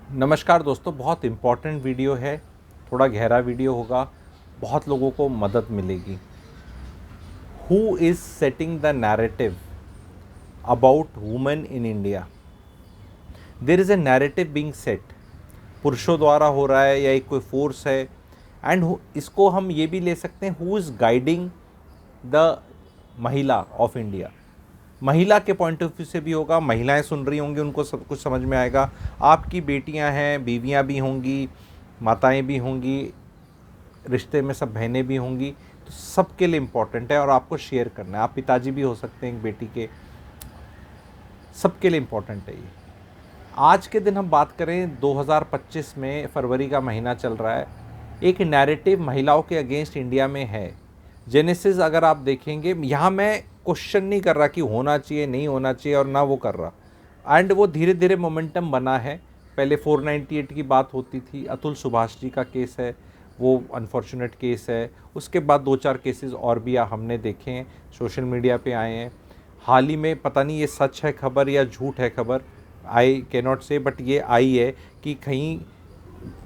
नमस्कार दोस्तों, बहुत इम्पॉर्टेंट वीडियो है। थोड़ा गहरा वीडियो होगा, बहुत लोगों को मदद मिलेगी। Who is setting the narrative about women in India? There is a narrative being set. पुरुषों द्वारा हो रहा है या एक कोई फोर्स है। एंड इसको हम ये भी ले सकते हैं, हु इज़ गाइडिंग द महिला ऑफ इंडिया। महिला के पॉइंट ऑफ व्यू से भी होगा, महिलाएं सुन रही होंगी, उनको सब कुछ समझ में आएगा। आपकी बेटियां हैं, बीवियां भी होंगी, माताएं भी होंगी, रिश्ते में सब बहनें भी होंगी, तो सबके लिए इम्पोर्टेंट है और आपको शेयर करना है। आप पिताजी भी हो सकते हैं एक बेटी के, सबके लिए इम्पोर्टेंट है ये। आज के दिन हम बात करें 2025 में, फरवरी का महीना चल रहा है। एक नैरेटिव महिलाओं के अगेंस्ट इंडिया में है। जेनेसिस अगर आप देखेंगे, यहाँ मैं क्वेश्चन नहीं कर रहा कि होना चाहिए नहीं होना चाहिए, और ना वो कर रहा। एंड वो धीरे धीरे मोमेंटम बना है। पहले 498 की बात होती थी, अतुल सुभाष जी का केस है, वो अनफॉर्चुनेट केस है। उसके बाद 2-4 केसेस और भी हमने देखे हैं, सोशल मीडिया पे आए हैं। हाल ही में, पता नहीं ये सच है खबर या झूठ है खबर, आई कैन नॉट से, बट ये आई है कि कहीं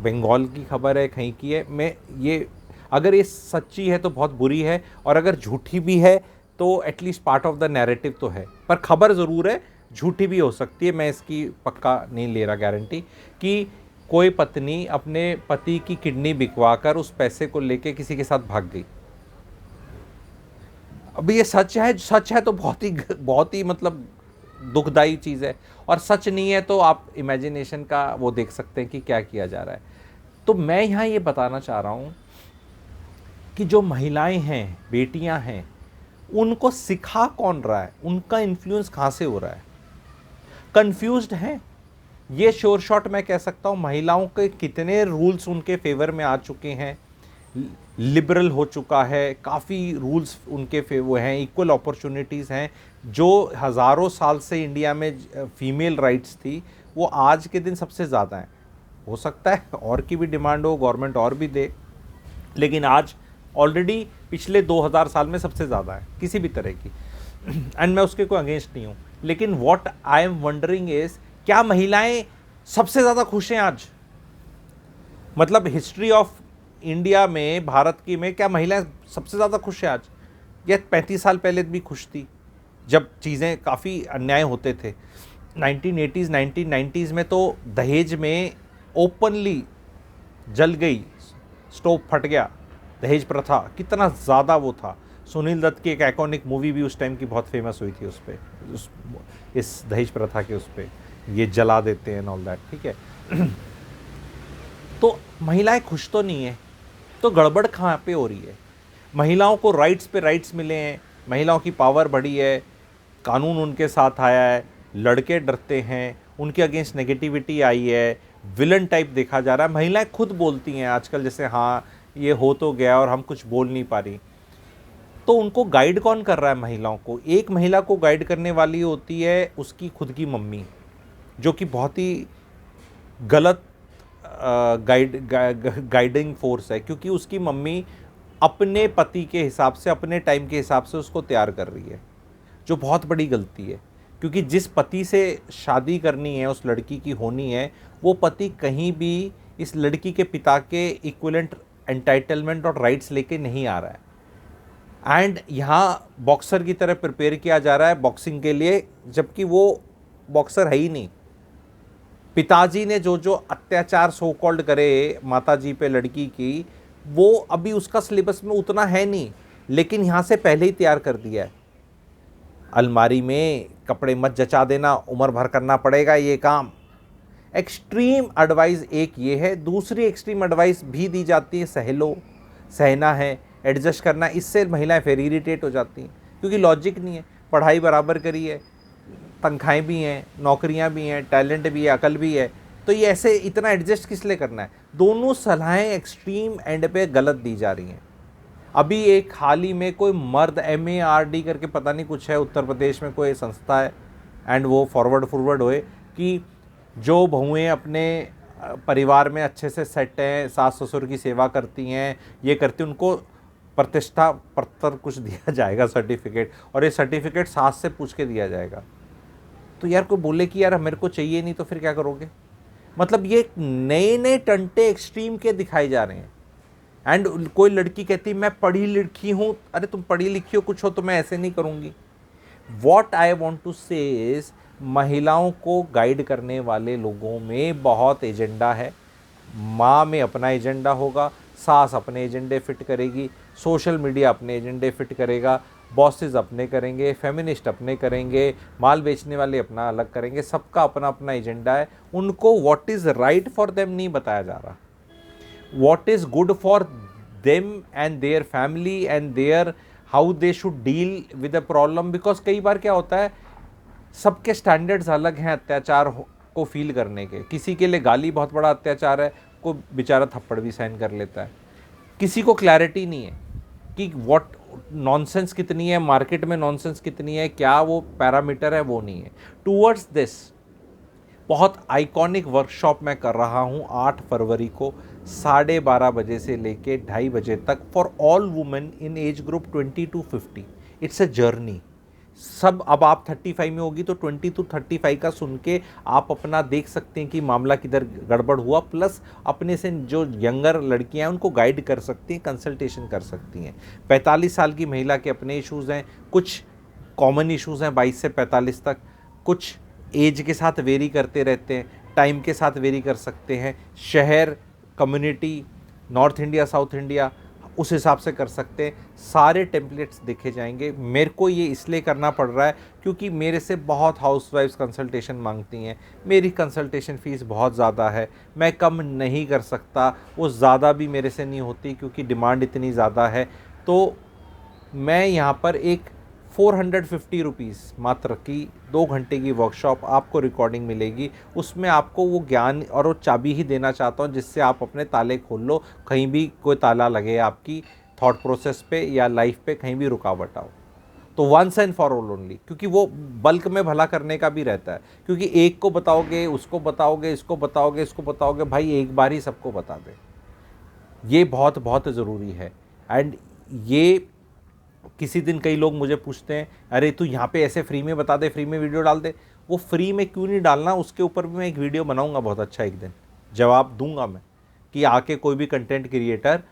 बंगाल की खबर है, कहीं की है। मैं ये, अगर ये सच्ची है तो बहुत बुरी है, और अगर झूठी भी है तो at least part of the narrative तो है। पर खबर ज़रूर है, झूठी भी हो सकती है। मैं इसकी पक्का नहीं ले रहा गारंटी कि कोई पत्नी अपने पति की किडनी बिकवा कर उस पैसे को लेके किसी के साथ भाग गई। अभी ये सच है तो बहुत ही मतलब दुखदाई चीज़ है, और सच नहीं है तो आप इमेजिनेशन का वो देख सकते हैं कि क्या किया जा रहा है। तो मैं यहाँ ये बताना चाह रहा हूँ कि जो महिलाएं हैं, बेटियां हैं, उनको सिखा कौन रहा है, उनका इन्फ्लुएंस कहाँ से हो रहा है? कंफ्यूज्ड हैं। ये श्योर शॉट मैं कह सकता हूँ, महिलाओं के कितने रूल्स उनके फेवर में आ चुके हैं, लिबरल हो चुका है, काफ़ी रूल्स उनके फेवर हैं, इक्वल अपॉर्चुनिटीज़ हैं। जो हज़ारों साल से इंडिया में फीमेल राइट्स थी, वो आज के दिन सबसे ज़्यादा हैं। हो सकता है और की भी डिमांड हो, गवर्नमेंट और भी दे, लेकिन आज ऑलरेडी पिछले 2000 साल में सबसे ज़्यादा है किसी भी तरह की। एंड मैं उसके कोई अगेंस्ट नहीं हूँ, लेकिन what I am wondering is, क्या महिलाएं सबसे ज़्यादा खुश हैं आज? मतलब हिस्ट्री ऑफ इंडिया में, भारत की में, क्या महिलाएं सबसे ज़्यादा खुश हैं आज? या 35 साल पहले भी खुश थी, जब चीज़ें काफ़ी अन्याय होते थे? 1980s 1990s में तो दहेज में ओपनली जल गई, स्टोव फट गया। दहेज प्रथा कितना ज़्यादा वो था। सुनील दत्त की एक आइकॉनिक मूवी भी उस टाइम की बहुत फेमस हुई थी उस पर, इस दहेज प्रथा के उस पर, ये जला देते हैं ऑल दैट, ठीक है। तो महिलाएं खुश तो नहीं है, तो गड़बड़ कहाँ पे हो रही है? महिलाओं को राइट्स पे राइट्स मिले हैं, महिलाओं की पावर बढ़ी है, कानून उनके साथ आया है, लड़के डरते हैं, उनके अगेंस्ट नेगेटिविटी आई है, विलन टाइप देखा जा रहा है। महिलाएं खुद बोलती हैं आजकल, जैसे हाँ ये हो तो गया और हम कुछ बोल नहीं पा रही। तो उनको गाइड कौन कर रहा है महिलाओं को? एक महिला को गाइड करने वाली होती है उसकी खुद की मम्मी, जो कि बहुत ही गलत गाइडिंग फोर्स है, क्योंकि उसकी मम्मी अपने पति के हिसाब से, अपने टाइम के हिसाब से उसको तैयार कर रही है, जो बहुत बड़ी गलती है। क्योंकि जिस पति से शादी करनी है, उस लड़की की होनी है, वो पति कहीं भी इस लड़की के पिता के इक्विवेलेंट एंटाइटलमेंट और राइट्स लेके नहीं आ रहा है। एंड यहाँ बॉक्सर की तरह प्रिपेयर किया जा रहा है बॉक्सिंग के लिए, जबकि वो बॉक्सर है ही नहीं। पिताजी ने जो जो अत्याचार सो कॉल्ड करे माताजी पे लड़की की, वो अभी उसका सिलेबस में उतना है नहीं, लेकिन यहाँ से पहले ही तैयार कर दिया है। अलमारी में कपड़े मत जचा देना, उम्र भर करना पड़ेगा ये काम। एक्सट्रीम एडवाइस एक ये है। दूसरी एक्सट्रीम एडवाइस भी दी जाती है, सह लो, सहना है, एडजस्ट करना। इससे महिलाएं फिर इरिटेट हो जाती हैं, क्योंकि लॉजिक नहीं है। पढ़ाई बराबर करी है, तनख्वाहें भी हैं, नौकरियां भी हैं, टैलेंट भी है, अकल भी है, तो ये ऐसे इतना एडजस्ट किस लिए करना है? दोनों सलाहें एक्सट्रीम एंड पे गलत दी जा रही हैं। अभी एक हाल ही में कोई मर्द MARD करके पता नहीं कुछ है, उत्तर प्रदेश में कोई संस्था है, एंड वो फॉरवर्ड हुए कि जो बहुएं अपने परिवार में अच्छे से सेट हैं, सास ससुर की सेवा करती हैं, ये करती, उनको प्रतिष्ठा पत्र कुछ दिया जाएगा, सर्टिफिकेट, और ये सर्टिफिकेट सास से पूछ के दिया जाएगा। तो यार कोई बोले कि यार मेरे को चाहिए नहीं, तो फिर क्या करोगे? मतलब ये नए नए टंटे एक्सट्रीम के दिखाए जा रहे हैं। एंड कोई लड़की कहती मैं पढ़ी लिखी हूँ, अरे तुम पढ़ी लिखी हो कुछ हो तो मैं ऐसे नहीं करूँगी। वॉट आई वॉन्ट टू से इज, महिलाओं को गाइड करने वाले लोगों में बहुत एजेंडा है। माँ में अपना एजेंडा होगा, सास अपने एजेंडे फिट करेगी, सोशल मीडिया अपने एजेंडे फिट करेगा, बॉसेस अपने करेंगे, फेमिनिस्ट अपने करेंगे, माल बेचने वाले अपना अलग करेंगे, सबका अपना अपना एजेंडा है। उनको what is right for them नहीं बताया जा रहा, what is good for them and their family and their how they should deal with a problem. Because कई बार क्या होता है, सबके स्टैंडर्ड्स अलग हैं अत्याचार को फील करने के। किसी के लिए गाली बहुत बड़ा अत्याचार है, को बेचारा थप्पड़ भी सहन कर लेता है। किसी को क्लैरिटी नहीं है कि व्हाट नॉनसेंस कितनी है, मार्केट में नॉनसेंस कितनी है, क्या वो पैरामीटर है, वो नहीं है। टूवर्ड्स दिस बहुत आइकॉनिक वर्कशॉप मैं कर रहा हूँ 8 फरवरी को 12:30 बजे से लेके 2:30 बजे तक, for all women in age group 20 to 50। It's a journey. सब अब आप 35 में होगी तो 20 to 35 का सुन के आप अपना देख सकते हैं कि मामला किधर गड़बड़ हुआ, प्लस अपने से जो यंगर लड़कियां हैं उनको गाइड कर सकती हैं, कंसल्टेशन कर सकती हैं। 45 साल की महिला के अपने इश्यूज़ हैं, कुछ कॉमन इश्यूज़ हैं 22 से 45 तक, कुछ एज के साथ वेरी करते रहते हैं, टाइम के साथ वेरी कर सकते हैं, शहर, community, north India, south India, उस हिसाब से कर सकते हैं। सारे टेम्पलेट्स देखे जाएंगे। मेरे को ये इसलिए करना पड़ रहा है क्योंकि मेरे से बहुत हाउसवाइफ्स कंसल्टेशन मांगती हैं। मेरी कंसल्टेशन फ़ीस बहुत ज़्यादा है, मैं कम नहीं कर सकता, वो ज़्यादा भी मेरे से नहीं होती क्योंकि डिमांड इतनी ज़्यादा है। तो मैं यहाँ पर एक 450 रुपीज़ मात्र की 2 घंटे की वर्कशॉप, आपको रिकॉर्डिंग मिलेगी, उसमें आपको वो ज्ञान और वो चाबी ही देना चाहता हूँ जिससे आप अपने ताले खोल लो, कहीं भी कोई ताला लगे आपकी थॉट प्रोसेस पे या लाइफ पे, कहीं भी रुकावट आओ तो once and for all only. क्योंकि वो बल्क में भला करने का भी रहता है, क्योंकि एक को बताओगे, उसको बताओगे, इसको बताओगे, इसको बताओगे, भाई एक बार ही सबको बता दे, ये बहुत बहुत ज़रूरी है। एंड ये किसी दिन कई लोग मुझे पूछते हैं, अरे तू यहाँ पे ऐसे फ्री में बता दे, फ्री में वीडियो डाल दे। वो फ्री में क्यों नहीं डालना, उसके ऊपर भी मैं एक वीडियो बनाऊंगा बहुत अच्छा, एक दिन जवाब दूंगा मैं कि आके कोई भी कंटेंट क्रिएटर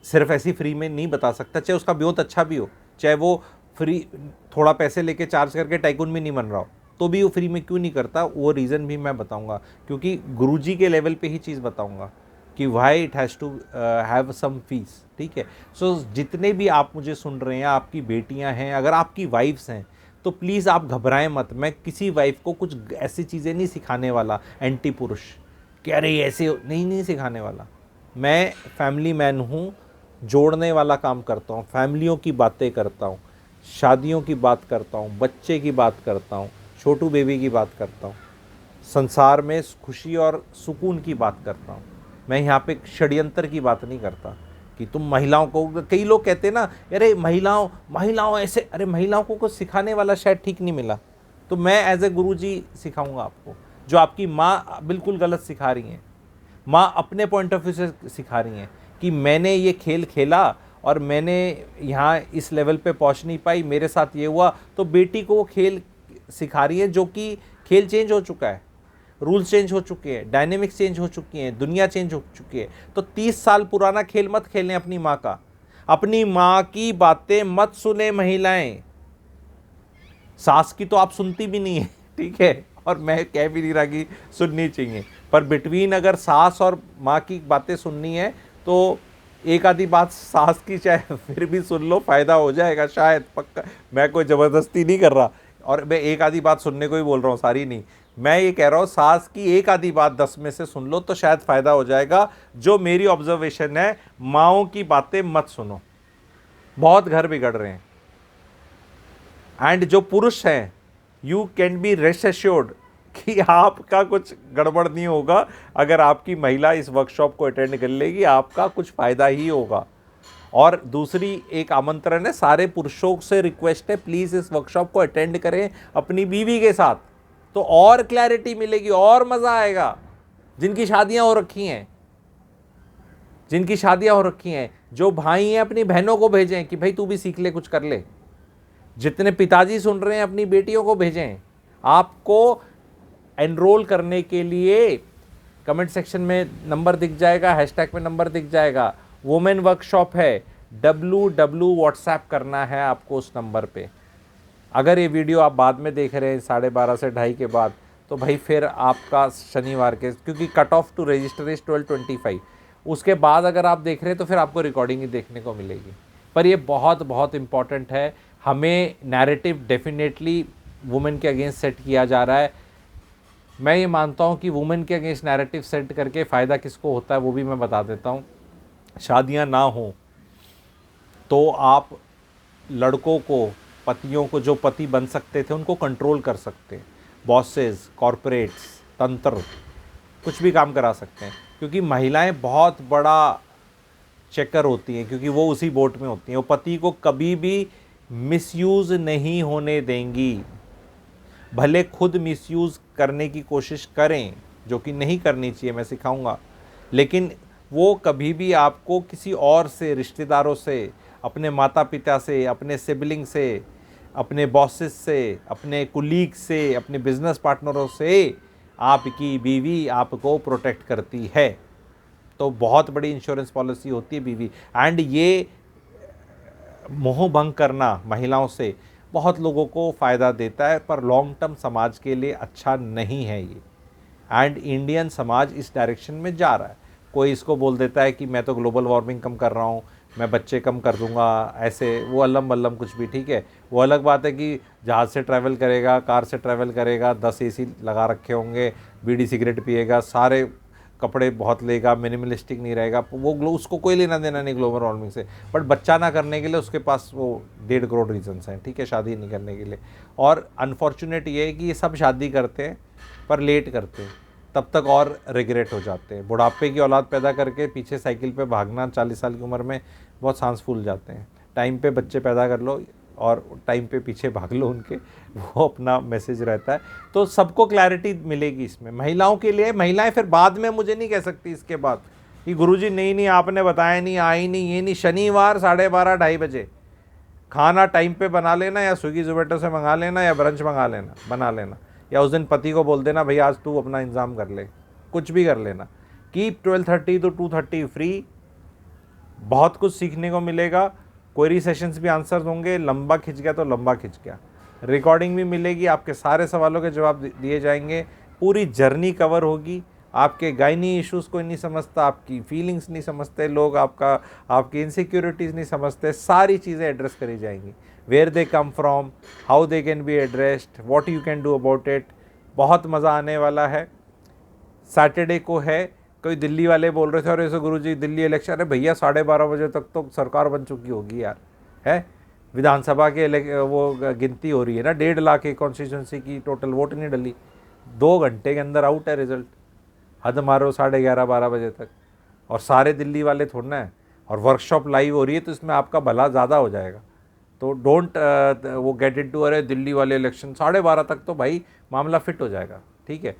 सिर्फ ऐसी फ्री में नहीं बता सकता, चाहे उसका बहुत अच्छा भी हो, चाहे वो फ्री थोड़ा पैसे लेके चार्ज करके टाइकून भी नहीं बन रहा हो, तो भी वो फ्री में क्यों नहीं करता, वो रीज़न भी मैं बताऊँगा। क्योंकि गुरुजी के लेवल पर ही चीज़ बताऊँगा कि why it has to have some fees. ठीक है। सो जितने भी आप मुझे सुन रहे हैं, आपकी बेटियां हैं, अगर आपकी वाइफ्स हैं तो प्लीज़ आप घबराएं मत। मैं किसी वाइफ को कुछ ऐसी चीज़ें नहीं सिखाने वाला, एंटी पुरुष कि अरे ऐसे नहीं सिखाने वाला। मैं फैमिली मैन हूँ, जोड़ने वाला काम करता हूँ, फैमिलियों की बातें करता हूँ, शादियों की बात करता हूँ, बच्चे की बात करता हूँ, छोटू बेबी की बात करता हूँ, संसार में खुशी और सुकून की बात करता हूँ। मैं यहाँ पे षड्यंत्र की बात नहीं करता कि तुम महिलाओं को, कई लोग कहते हैं ना, अरे महिलाओं ऐसे, अरे महिलाओं को कुछ सिखाने वाला शायद ठीक नहीं मिला, तो मैं एज ए गुरुजी सिखाऊंगा आपको। जो आपकी माँ बिल्कुल गलत सिखा रही हैं, माँ अपने पॉइंट ऑफ व्यू से सिखा रही हैं कि मैंने ये खेल खेला और मैंने यहाँ इस लेवल पे पहुँच नहीं पाई, मेरे साथ ये हुआ, तो बेटी को वो खेल सिखा रही है, जो कि खेल चेंज हो चुका है, रूल्स चेंज हो चुके हैं, डायनेमिक्स चेंज हो चुकी हैं, दुनिया चेंज हो चुकी है। तो 30 साल पुराना खेल मत खेलें अपनी माँ का। अपनी माँ की बातें मत सुने महिलाएं। सास की तो आप सुनती भी नहीं है, ठीक है, और मैं कह भी नहीं रहा कि सुननी चाहिए, पर बिटवीन अगर सास और माँ की बातें सुननी है तो एक आधी बात सास की चाहे फिर भी सुन लो, फ़ायदा हो जाएगा शायद, पक्का। मैं कोई ज़बरदस्ती नहीं कर रहा, और मैं एक आधी बात सुनने को ही बोल रहा हूँ, सारी नहीं। मैं ये कह रहा हूँ सास की एक आधी बात 10 में से सुन लो तो शायद फ़ायदा हो जाएगा। जो मेरी ऑब्जर्वेशन है, माँओं की बातें मत सुनो, बहुत घर बिगड़ रहे हैं। एंड जो पुरुष हैं, you can be rest assured कि आपका कुछ गड़बड़ नहीं होगा। अगर आपकी महिला इस वर्कशॉप को अटेंड कर लेगी, आपका कुछ फ़ायदा ही होगा। और दूसरी एक आमंत्रण है, सारे पुरुषों से रिक्वेस्ट है, प्लीज़ इस वर्कशॉप को अटेंड करें अपनी बीवी के साथ, तो और क्लैरिटी मिलेगी और मज़ा आएगा। जिनकी शादियां हो रखी हैं, जो भाई हैं अपनी बहनों को भेजें कि भाई तू भी सीख ले, कुछ कर ले। जितने पिताजी सुन रहे हैं, अपनी बेटियों को भेजें। आपको एनरोल करने के लिए कमेंट सेक्शन में नंबर दिख जाएगा, हैशटैग में नंबर दिख जाएगा। वुमेन वर्कशॉप है, WW व्हाट्सएप करना है आपको उस नंबर पे। अगर ये वीडियो आप बाद में देख रहे हैं 12:30 से 2:30 के बाद, तो भाई फिर आपका शनिवार के, क्योंकि cut off to register is 12:25, उसके बाद अगर आप देख रहे हैं तो फिर आपको रिकॉर्डिंग ही देखने को मिलेगी। पर ये बहुत बहुत इम्पॉर्टेंट है, हमें नैरेटिव डेफिनेटली वुमेन के अगेंस्ट सेट किया जा रहा है। मैं ये मानता हूँ कि वुमेन के अगेंस्ट नैरेटिव सेट करके फ़ायदा किसको होता है वो भी मैं बता देता हूँ। शादियाँ ना हों तो आप लड़कों को, पतियों को, जो पति बन सकते थे उनको कंट्रोल कर सकते हैं। बॉसेस, कॉरपोरेट्स, तंत्र, कुछ भी काम करा सकते हैं, क्योंकि महिलाएं बहुत बड़ा चेकर होती हैं, क्योंकि वो उसी बोट में होती हैं। वो पति को कभी भी मिसयूज़ नहीं होने देंगी, भले खुद मिसयूज़ करने की कोशिश करें, जो कि नहीं करनी चाहिए, मैं सिखाऊंगा, लेकिन वो कभी भी आपको किसी और से, रिश्तेदारों से, अपने माता पिता से, अपने सिबलिंग से, अपने बॉसेस से, अपने कुलीग से, अपने बिजनेस पार्टनरों से आपकी बीवी आपको प्रोटेक्ट करती है। तो बहुत बड़ी इंश्योरेंस पॉलिसी होती है बीवी। एंड ये मोह भंग करना महिलाओं से बहुत लोगों को फ़ायदा देता है, पर लॉन्ग टर्म समाज के लिए अच्छा नहीं है ये। एंड इंडियन समाज इस डायरेक्शन में जा रहा है। कोई इसको बोल देता है कि मैं तो ग्लोबल वार्मिंग कम कर रहा हूँ, मैं बच्चे कम कर दूंगा, ऐसे वो अल्लम बल्लम कुछ भी, ठीक है। वो अलग बात है कि जहाज़ से ट्रैवल करेगा, कार से ट्रैवल करेगा, 10 AC लगा रखे होंगे, बीड़ी सिगरेट पिएगा, सारे कपड़े बहुत लेगा, मिनिमलिस्टिक नहीं रहेगा, वो उसको कोई लेना देना नहीं ग्लोबल वार्मिंग से। बट बच्चा ना करने के लिए उसके पास वो 1.5 करोड़ रीजन्स हैं, ठीक है, शादी नहीं करने के लिए। और अनफॉर्चुनेट ये है कि ये सब शादी करते हैं पर लेट करते हैं, तब तक और रिग्रेट हो जाते हैं। बुढ़ापे की औलाद पैदा करके पीछे साइकिल पे भागना 40 साल की उम्र में, बहुत सांस फूल जाते हैं। टाइम पे बच्चे पैदा कर लो और टाइम पे पीछे भाग लो उनके, वो अपना मैसेज रहता है। तो सबको क्लैरिटी मिलेगी इसमें, महिलाओं के लिए। महिलाएं फिर बाद में मुझे नहीं कह सकती इसके बाद कि गुरुजी नहीं आपने बताया नहीं, आई नहीं, ये नहीं। शनिवार 12:30 2:30 बजे खाना टाइम पे बना लेना, या स्विगी जोमेटो से मंगा लेना, या ब्रंच मंगा लेना, बना लेना, या उस दिन पति को बोल देना भाई आज तू अपना इंतज़ाम कर ले, कुछ भी कर लेना। कीप 12:30 to 2:30 फ्री, बहुत कुछ सीखने को मिलेगा। क्वेरी सेशंस भी आंसर्स होंगे, लंबा खिंच गया तो लंबा खिंच गया, रिकॉर्डिंग भी मिलेगी, आपके सारे सवालों के जवाब दिए जाएंगे, पूरी जर्नी कवर होगी। आपके गायनी इश्यूज़ कोई नहीं समझता, आपकी फीलिंग्स नहीं समझते लोग, आपकी इनसिक्योरिटीज़ नहीं समझते, सारी चीज़ें एड्रेस करी जाएंगी। Where they come from, how they can be addressed, what you can do about it. बहुत मज़ा आने वाला है। सैटरडे को है। कोई दिल्ली वाले बोल रहे थे और ऐसे गुरुजी दिल्ली इलेक्शन, अरे भैया 12:30 बजे तक तो सरकार बन चुकी होगी यार, है। विधानसभा के वो गिनती हो रही है ना, 1.5 लाख की कॉन्स्टिट्यूंसी की टोटल वोट नहीं डली, 2 घंटे के अंदर आउट है रिजल्ट। हद मारो 11:30-12 बजे तक, और सारे दिल्ली वाले थोड़ना है। और वर्कशॉप लाइव हो रही है तो इसमें आपका भला ज़्यादा हो जाएगा। तो डोंट वो गेट इट टू अरे दिल्ली वाले इलेक्शन, 12:30 तक तो भाई मामला फिट हो जाएगा, ठीक है।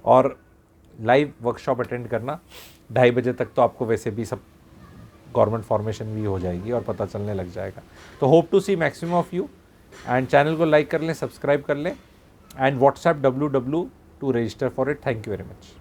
और लाइव वर्कशॉप अटेंड करना, 2:30 बजे तक तो आपको वैसे भी सब गवर्नमेंट फॉर्मेशन भी हो जाएगी और पता चलने लग जाएगा। तो hope to see maximum of you, and channel को लाइक कर लें, सब्सक्राइब कर लें, and WhatsApp WW to register for it. Thank you very much.